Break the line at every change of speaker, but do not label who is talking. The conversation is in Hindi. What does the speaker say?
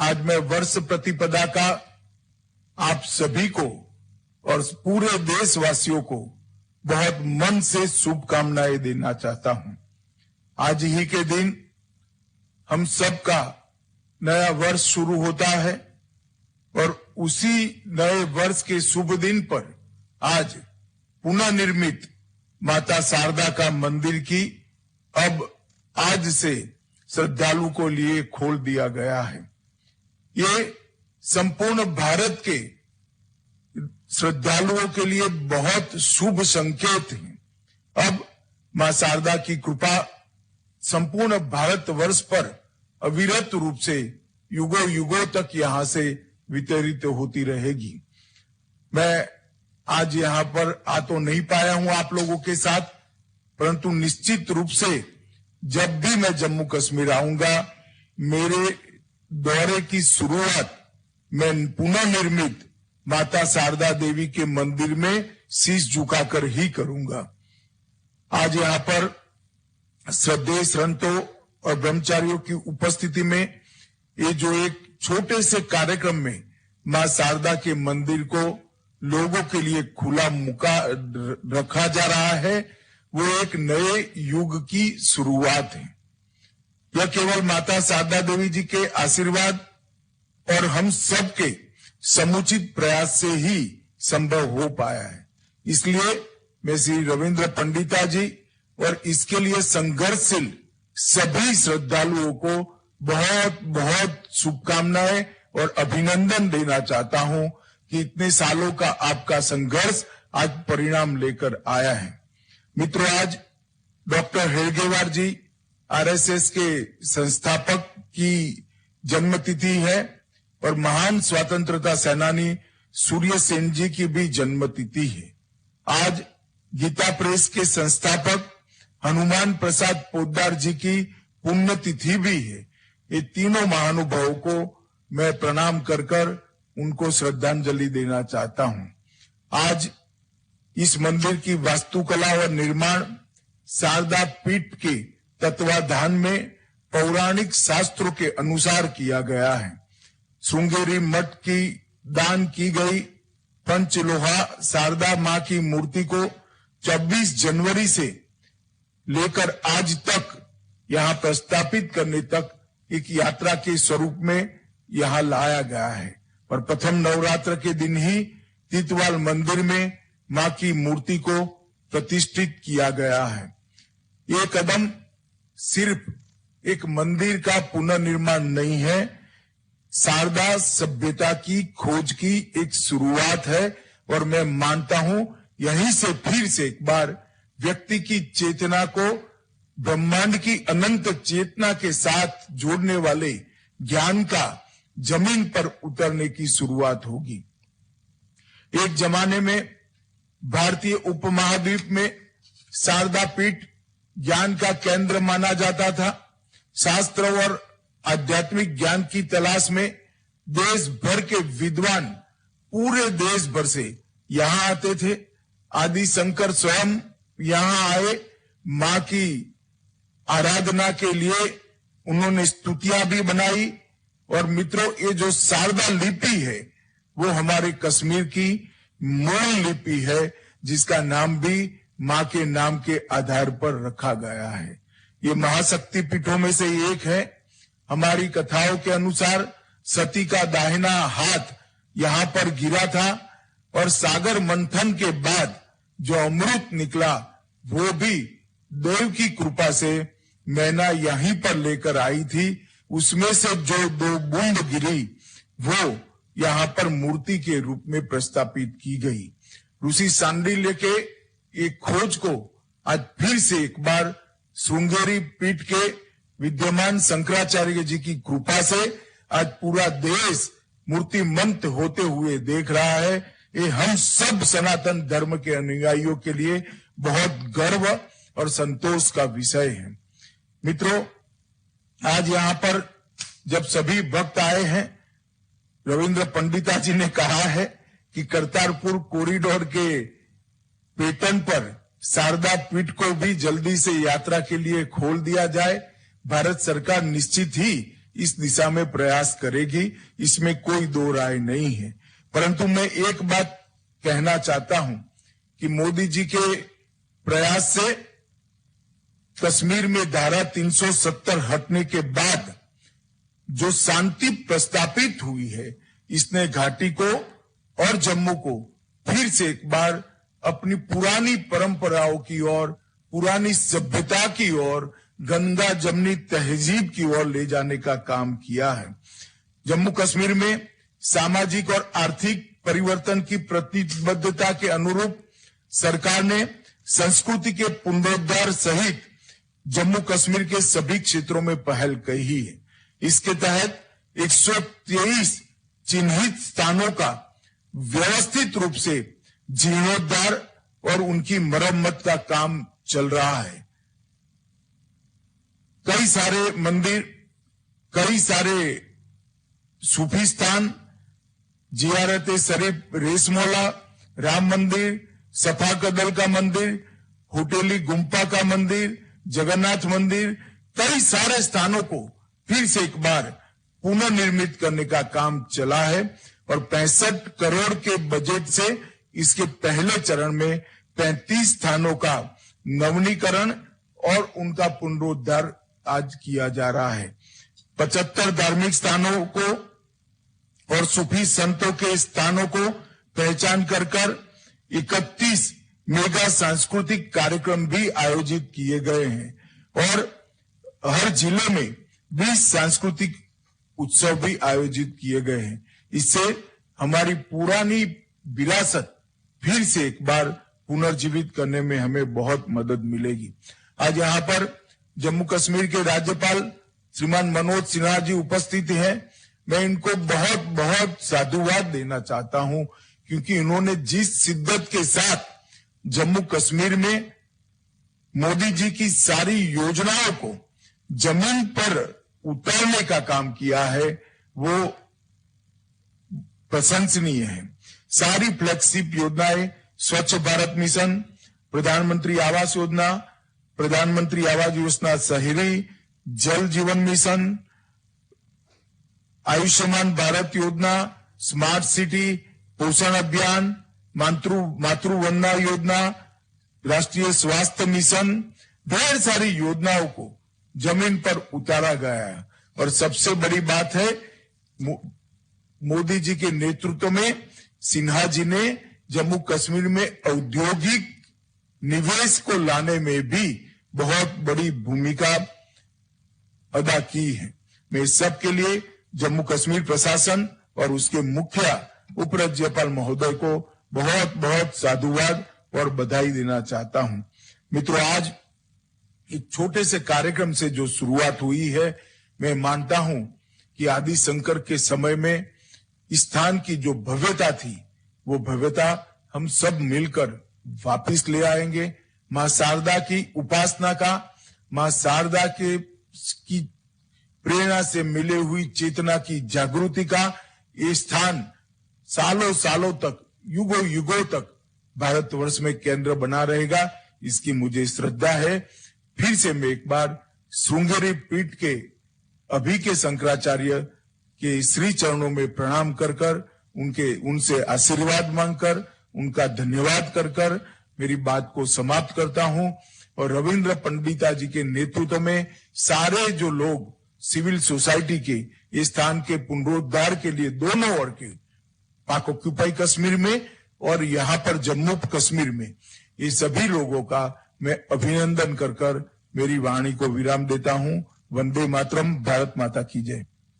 आज मैं वर्ष प्रतिपदा का आप सभी को और पूरे देशवासियों को बहुत मन से शुभकामनाएं देना चाहता हूं। आज ही के दिन हम सबका नया वर्ष शुरू होता है और उसी नए वर्ष के शुभ दिन पर आज पुनः निर्मित माता शारदा का मंदिर की अब आज से श्रद्धालु को लिए खोल दिया गया है। ये संपूर्ण भारत के श्रद्धालुओं के लिए बहुत शुभ संकेत है। अब मां शारदा की कृपा संपूर्ण भारतवर्ष पर अविरत रूप से युगों युगों तक यहां से वितरित होती रहेगी। मैं आज यहां पर आ तो नहीं पाया हूं आप लोगों के साथ, परंतु निश्चित रूप से जब भी मैं जम्मू कश्मीर आऊंगा मेरे दौरे की शुरुआत मैं पुनः निर्मित माता शारदा देवी के मंदिर में शीश झुकाकर ही करूंगा। आज यहां पर श्रद्धेय संतों और ब्रह्मचारियों की उपस्थिति में ये जो एक छोटे से कार्यक्रम में मां शारदा के मंदिर को लोगों के लिए खुला मुका रखा जा रहा है, वो एक नए युग की शुरुआत है। यह केवल माता शारदा देवी जी के आशीर्वाद और हम सबके समुचित प्रयास से ही संभव हो पाया है। इसलिए मैं श्री रविंद्र पंडिता जी और इसके लिए संघर्षशील सभी श्रद्धालुओं को बहुत बहुत शुभकामनाएं और अभिनंदन देना चाहता हूं कि इतने सालों का आपका संघर्ष आज परिणाम लेकर आया है। मित्रों, आज डॉक्टर हेडगेवार जी आरएसएस के संस्थापक की जन्मतिथि है और महान स्वतंत्रता सेनानी सूर्य सेन जी की भी जन्मतिथि है। आज गीता प्रेस के संस्थापक हनुमान प्रसाद पोद्दार जी की पुण्यतिथि भी है। ये तीनों महानुभावों को मैं प्रणाम कर उनको श्रद्धांजलि देना चाहता हूं। आज इस मंदिर की वास्तुकला और निर्माण शारदा पीठ के तत्वाधान में पौराणिक शास्त्रों के अनुसार किया गया है। श्रृंगेरी मठ की दान की गई पंचलोहा शारदा मां की मूर्ति को 24 जनवरी से लेकर आज तक यहां प्रस्थापित करने तक एक यात्रा के स्वरूप में यहां लाया गया है और प्रथम नवरात्र के दिन ही तीतवाल मंदिर में मां की मूर्ति को प्रतिष्ठित किया गया है। ये कदम सिर्फ एक मंदिर का पुनर्निर्माण नहीं है, शारदा सभ्यता की खोज की एक शुरुआत है और मैं मानता हूं यहीं से फिर से एक बार व्यक्ति की चेतना को ब्रह्मांड की अनंत चेतना के साथ जोड़ने वाले ज्ञान का जमीन पर उतरने की शुरुआत होगी। एक जमाने में भारतीय उपमहाद्वीप में शारदा पीठ ज्ञान का केंद्र माना जाता था। शास्त्र और आध्यात्मिक ज्ञान की तलाश में देश भर के विद्वान पूरे देश भर से यहां आते थे। आदि शंकर स्वयं यहां आए, मां की आराधना के लिए उन्होंने स्तुतियां भी बनाई। और मित्रों, ये जो शारदा लिपि है वो हमारे कश्मीर की मूल लिपि है जिसका नाम भी मां के नाम के आधार पर रखा गया है। ये महाशक्ति पीठों में से एक है। हमारी कथाओं के अनुसार सती का दाहिना हाथ यहां पर गिरा था और सागर मंथन के बाद जो अमृत निकला वो भी देव की कृपा से मैना यहीं पर लेकर आई थी। उसमें से जो 2 बूंद गिरी वो यहां पर मूर्ति के रूप में प्रस्थापित की गई। ऋषि सांडिल्य के एक खोज को आज फिर से एक बार श्रृंगेरी पीठ के विद्यमान शंकराचार्य जी की कृपा से आज पूरा देश मूर्तिमंत होते हुए देख रहा है। ये हम सब सनातन धर्म के अनुयायियों के लिए बहुत गर्व और संतोष का विषय है। मित्रों, आज यहाँ पर जब सभी भक्त आए हैं, रविंद्र पंडिता जी ने कहा है कि करतारपुर कॉरिडोर के पेटर्न पर शारदा पीठ को भी जल्दी से यात्रा के लिए खोल दिया जाए। भारत सरकार निश्चित ही इस दिशा में प्रयास करेगी, इसमें कोई दो राय नहीं है। परंतु मैं एक बात कहना चाहता हूं कि मोदी जी के प्रयास से कश्मीर में धारा 370 हटने के बाद जो शांति प्रस्तापित हुई है, इसने घाटी को और जम्मू को फिर से एक बार अपनी पुरानी परंपराओं की ओर, पुरानी सभ्यता की ओर, गंगा जमनी तहजीब की ओर ले जाने का काम किया है। जम्मू कश्मीर में सामाजिक और आर्थिक परिवर्तन की प्रतिबद्धता के अनुरूप सरकार ने संस्कृति के पुनरुद्धार सहित जम्मू कश्मीर के सभी क्षेत्रों में पहल की है। इसके तहत 123 चिन्हित स्थानों का व्यवस्थित रूप से जीर्णोद्धार और उनकी मरम्मत का काम चल रहा है। कई सारे मंदिर, कई सारे सूफी स्थान, जियारत शरीफ रेशमोला, राम मंदिर, सफा कदल का मंदिर, होटेली गुम्पा का मंदिर, जगन्नाथ मंदिर, कई सारे स्थानों को फिर से एक बार पुनर्निर्मित करने का काम चला है और 65 करोड़ के बजट से इसके पहले चरण में 35 स्थानों का नवीनीकरण और उनका पुनरुद्धार आज किया जा रहा है। 75 धार्मिक स्थानों को और सूफी संतों के स्थानों को पहचान कर 31 मेगा सांस्कृतिक कार्यक्रम भी आयोजित किए गए हैं और हर जिले में 20 सांस्कृतिक उत्सव भी आयोजित किए गए हैं। इससे हमारी पुरानी विरासत फिर से एक बार पुनर्जीवित करने में हमें बहुत मदद मिलेगी। आज यहाँ पर जम्मू कश्मीर के राज्यपाल श्रीमान मनोज सिन्हा जी उपस्थित हैं। मैं इनको बहुत बहुत साधुवाद देना चाहता हूं, क्योंकि इन्होंने जिस शिद्दत के साथ जम्मू कश्मीर में मोदी जी की सारी योजनाओं को जमीन पर उतारने का काम किया है, वो प्रशंसनीय है। सारी फ्लैगशिप योजनाएं, स्वच्छ भारत मिशन, प्रधानमंत्री आवास योजना, प्रधानमंत्री आवास योजना शहरी, जल जीवन मिशन, आयुष्मान भारत योजना, स्मार्ट सिटी, पोषण अभियान, मातृ वंदना योजना, राष्ट्रीय स्वास्थ्य मिशन, ढेर सारी योजनाओं को जमीन पर उतारा गया है। और सबसे बड़ी बात है, मोदी जी के नेतृत्व में सिन्हा जी ने जम्मू कश्मीर में औद्योगिक निवेश को लाने में भी बहुत बड़ी भूमिका अदा की है। मैं इस सब के लिए जम्मू कश्मीर प्रशासन और उसके मुखिया उपराज्यपाल महोदय को बहुत बहुत साधुवाद और बधाई देना चाहता हूं। मित्रों, आज एक छोटे से कार्यक्रम से जो शुरुआत हुई है, मैं मानता हूं कि आदि शंकर के समय में स्थान की जो भव्यता थी, वो भव्यता हम सब मिलकर वापस ले आएंगे। मां शारदा की उपासना का, मां शारदा की प्रेरणा से मिले हुई चेतना की जागृति का ये स्थान सालों सालों तक, युगों युगों तक भारतवर्ष में केंद्र बना रहेगा, इसकी मुझे श्रद्धा है। फिर से मैं एक बार श्रृंगेरी पीठ के अभी के शंकराचार्य के श्री चरणों में प्रणाम कर उनसे आशीर्वाद मांगकर, उनका धन्यवाद कर मेरी बात को समाप्त करता हूं। और रविंद्र पंडिता जी के नेतृत्व में सारे जो लोग सिविल सोसाइटी के इस स्थान के पुनरुद्धार के लिए दोनों ओर के, पाक ऑक्यूपाई कश्मीर में और यहाँ पर जम्मू कश्मीर में, ये सभी लोगों का मैं अभिनंदन कर मेरी वाणी को विराम देता हूं। वंदे मातरम। भारत माता की जय।